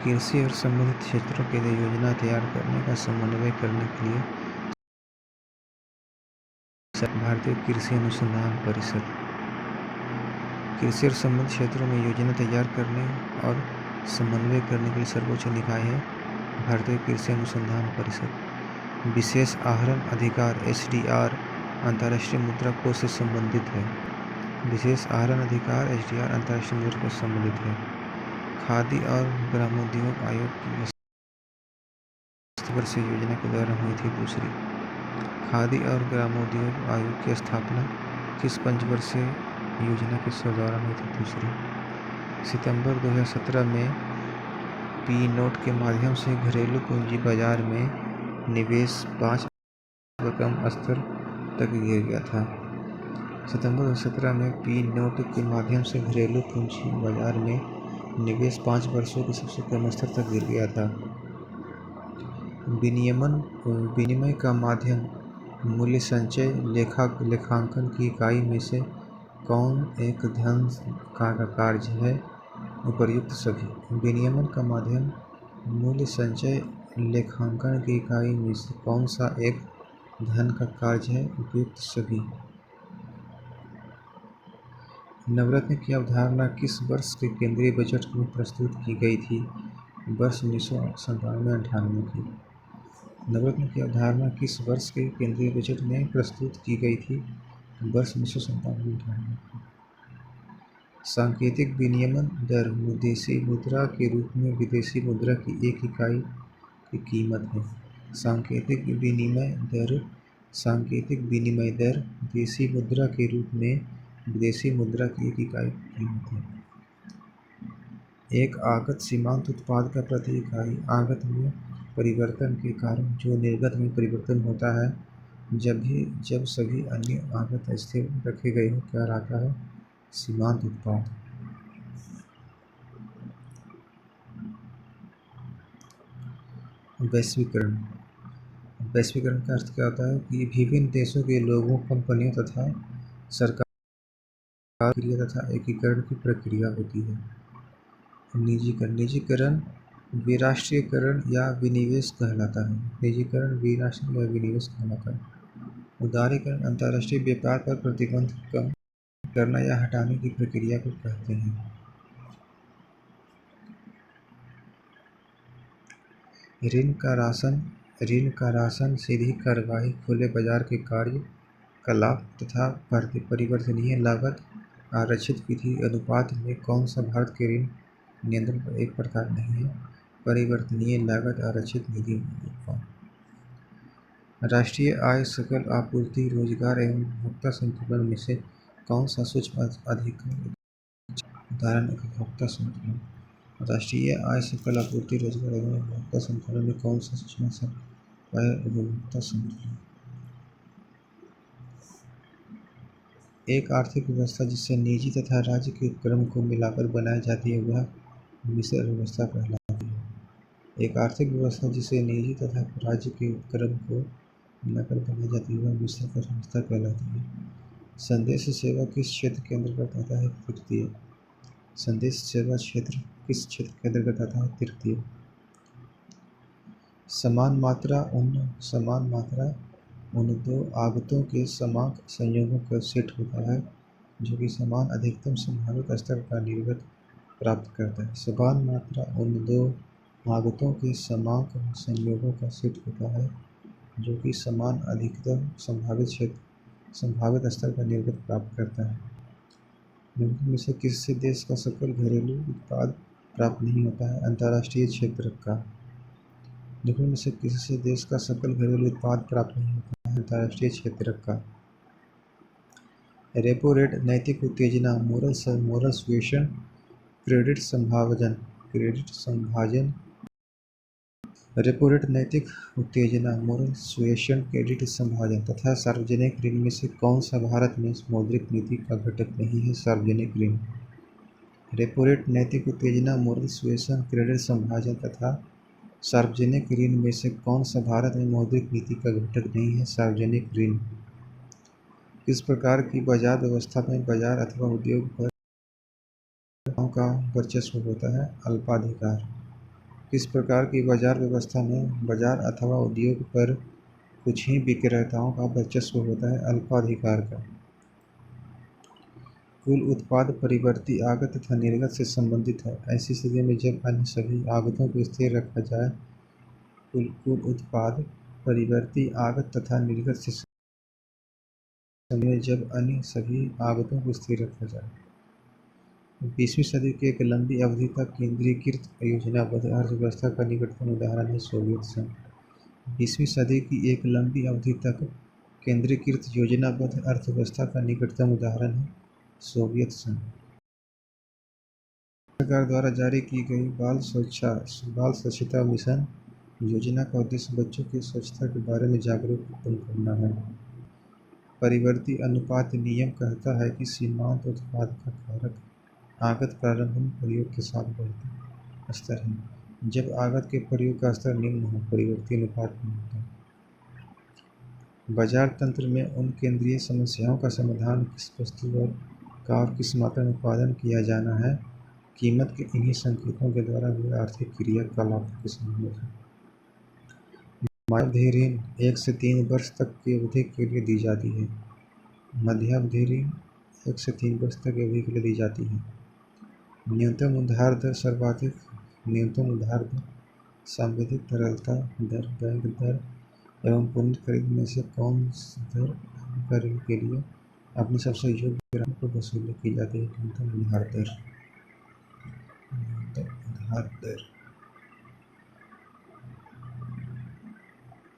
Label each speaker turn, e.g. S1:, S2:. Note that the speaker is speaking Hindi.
S1: कृषि और संबंधित क्षेत्रों के लिए योजना तैयार करने का समन्वय करने के लिए भारतीय कृषि अनुसंधान परिषद। कृषि और संबंधित क्षेत्रों में योजना तैयार करने और समन्वय करने के लिए सर्वोच्च निकाय है भारतीय कृषि अनुसंधान परिषद। विशेष आहरण अधिकार (HDR) अंतर्राष्ट्रीय मुद्रा कोष से संबंधित है। विशेष आहरण अधिकार (HDR) अंतर्राष्ट्रीय मुद्रा कोष से संबंधित है। खादी और ग्रामोद्योग आयोग की 80 वर्षीय योजना के दौरान हुई थी दूसरी। खादी और ग्रामोद्योग आयोग की स्थापना किस पंचवर्षीय योजना के दौरान हुई थी दूसरी। सितंबर 2017 में पी नोट के माध्यम से घरेलू पूंजी बाजार में निवेश 5 कम स्तर तक गिर गया था। सितंबर 2017 में पी नोट के माध्यम से घरेलू पूंजी बाजार में निवेश 5 वर्षों के सबसे कम स्तर तक गिर गया था। विनिमय का माध्यम मूल्य संचय लेखांकन की इकाई में से कौन एक धन का कार्य है? उपर्युक्त सभी। विनिमय का माध्यम मूल्य संचय लेखांकन की इकाई में से कौन सा एक धन का कार्य है? उपयुक्त सभी। नवरत्न की अवधारणा किस वर्ष के केंद्रीय बजट में प्रस्तुत की गई थी? वर्ष 1997-98 की। नवरत्न की अवधारणा किस वर्ष के केंद्रीय बजट में प्रस्तुत की गई थी? वर्ष 1997-98 की। सांकेतिक विनिमय दर विदेशी मुद्रा के रूप में विदेशी मुद्रा की एक इकाई की कीमत है। सांकेतिक विनिमय दर देशी मुद्रा के रूप में विदेशी मुद्रा की एक इकाई की कीमत है। एक आगत सीमांत उत्पाद का प्रति इकाई आगत में परिवर्तन के कारण जो निर्गत में परिवर्तन होता है जब सभी अन्य आगत स्थिर रखे गए हो कहलाता है सीमांत उत्पाद। वैश्वीकरण का अर्थ क्या होता है कि विभिन्न देशों के लोगों, कंपनियों तथा सरकार क्रिया तथा एकीकरण की प्रक्रिया होती है। निजीकरण विराष्ट्रीयकरण या विनिवेश कहलाता है। निजीकरण विराष्ट्रीय या विनिवेश कहलाता है। उदारीकरण अंतर्राष्ट्रीय व्यापार पर प्रतिबंध कम करना या हटाने की प्रक्रिया को कहते हैं। ऋण का राशन सीधी कार्यवाही, खुले बाजार के कार्यकलाप तथा परिवर्तनीय लागत आरक्षित विधि अनुपात में कौन सा भारत के ऋण नियंत्रण पर एक प्रकार नहीं है? परिवर्तनीय लागत आरक्षित निधि अनुपात। राष्ट्रीय आय, सकल आपूर्ति, रोजगार एवं उपभोक्ता संतुलन में से कौन सा सूक्ष्म अधिकार? उदाहरण उपभोक्ता संतुलन। राष्ट्रीय आय, सकल आपूर्ति, रोजगार एवं उपभोक्ता संतुलन में कौन सा सूक्ष्म है? उपभोक्ता संतुलन। एक आर्थिक व्यवस्था जिससे निजी तथा राज्य के उपक्रम को मिलाकर बनाई जाती है वह मिश्र व्यवस्था कहलाती है। एक आर्थिक व्यवस्था जिसे निजी तथा राज्य के उपक्रम को मिलाकर बनाई जाती है वह मिश्र व्यवस्था कहलाती है। संदेश सेवा किस क्षेत्र के अंतर्गत आता है? तृतीय। संदेश सेवा क्षेत्र किस क्षेत्र के अंतर्गत आता है? तृतीय। समान मात्रा उन दो आगतों के समांग संयोगों का सेट होता है जो कि समान अधिकतम संभावित स्तर का निर्गत प्राप्त करता है। समान मात्रा उन दो आगतों के समांग संयोगों का सेट होता है जो कि समान अधिकतम संभावित स्तर का निर्गत प्राप्त करता है। निम्न में से किससे देश का सकल घरेलू उत्पाद प्राप्त नहीं होता है? अंतर्राष्ट्रीय क्षेत्र का। निम्न में से किससे देश का सकल घरेलू उत्पाद प्राप्त नहीं होता है? अंतर्राष्ट्रीय क्षेत्र का। रेपो रेट नैतिक उत्तेजना, मोरल सुएशन, क्रेडिट संभाजन। रेपो रेट नैतिक उत्तेजना, मोरल सुएशन, क्रेडिट संभाजन तथा सार्वजनिक ऋण में से कौन सा भारत में मौद्रिक नीति का घटक नहीं है? सार्वजनिक ऋण। रेपो रेट नैतिक उत्तेजना, मोरल सुएशन, क्रेडिट संभाजन तथा सार्वजनिक ऋण में से कौन सा भारत में मौद्रिक नीति का घटक नहीं है? सार्वजनिक ऋण। किस प्रकार की बाजार व्यवस्था में बाजार अथवा उद्योग पर का वर्चस्व होता है? अल्पाधिकार। किस प्रकार की बाजार व्यवस्था में बाजार अथवा उद्योग पर कुछ ही विक्रेताओं का वर्चस्व होता है? अल्पाधिकार का। कुल उत्पाद परिवर्ती आगत तथा निर्गत से संबंधित है। ऐसी स्थिति में जब अन्य सभी आगतों को स्थिर रखा जाए, कुल उत्पाद परिवर्ती आगत तथा निर्गत से जब अन्य सभी आगतों को स्थिर रखा जाए। 20वीं सदी की एक लंबी अवधि तक केंद्रीकृत योजनाबद्ध अर्थव्यवस्था का निकटतम उदाहरण है सोवियत संघ। 20वीं सदी की एक लंबी अवधि तक केंद्रीकृत योजनाबद्ध अर्थव्यवस्था का निकटतम उदाहरण है सोवियत संघ। सरकार द्वारा जारी की गई बाल स्वच्छता मिशन योजना का उद्देश्य बच्चों की स्वच्छता के बारे में जागरूक उत्पन्न करना है। परिवर्ती अनुपात नियम कहता है कि सीमांत उत्पाद का कारक आगत प्रारंभ में प्रयोग के साथ बढ़ता स्तर है। जब आगत के प्रयोग का स्तर निम्न हो, परिवर्ती अनुपात में होता है। बाजार तंत्र में उन केंद्रीय समस्याओं का समाधान किस वस्तु और किस मात्रा में उत्पादन किया जाना है, कीमत के इन्हीं संकेतों के द्वारा हुए आर्थिक क्रियाकलापों के संबंध है। मध्यावधि ऋण 1 से 3 वर्ष तक की अवधि के लिए दी जाती है। मध्यावधि ऋण 1 से 3 वर्ष तक की अवधि के लिए दी जाती है। न्यूनतम उधार दर सर्वाधिक न्यूनतम उधार दर, सांविधिक तरलता दर, बैंक दर एवं पूंजी खरीद में से कौन सी दर आपका ऋण के लिए अपनी सबसे योग्य राशि को वसूली की जाती है? न्यूनतम उधार दर।